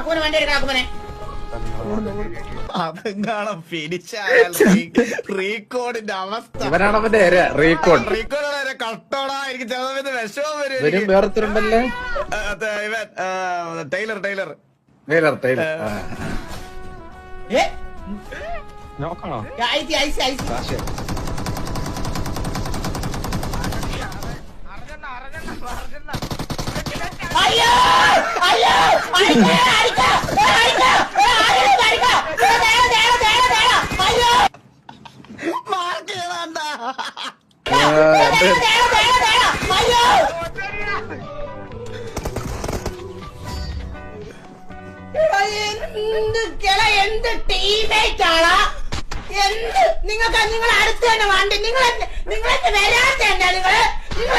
അക്കുമനെ വണ്ടി എടുക്കാം അക്കുമനെ. അതെങ്ങാണ് ഫിനിഷായാൽ റീകോഡിന്റെ അവസ്ഥ. ഇവനാണ് അവന്റെ റീകോഡ്. റീകോഡ് കട്ടോടാ. എനിക്ക് ചെറുതായിട്ട് വിഷമം ഇവരും വരും. വേർത്തിട്ടുണ്ടല്ലേ ഇവൻ ടൈലർ ടൈലർ ടൈലർ ടൈലർ. ഏ? നോക്കണോ ഐസി ഐസി ഐസി. അയ്യോ അയ്യോ അടിക്ക അടിക്ക അടിക്ക അടിക്ക അടിക്ക. ദേടാ ദേടാ ദേടാ ദേടാ. അയ്യോ മാർക്ക് ചെയ്യണ്ട. ദേടാ ദേടാ ദേടാ ദേടാ. അയ്യോ എന്ത് ടീമേറ്റ് ആണോ? എന്ത് നിങ്ങൾക്ക് നിങ്ങൾ അടുത്ത് തന്നെ വണ്ടി നിങ്ങൾ വരാത്ത തന്നെ നിങ്ങൾ നിങ്ങൾ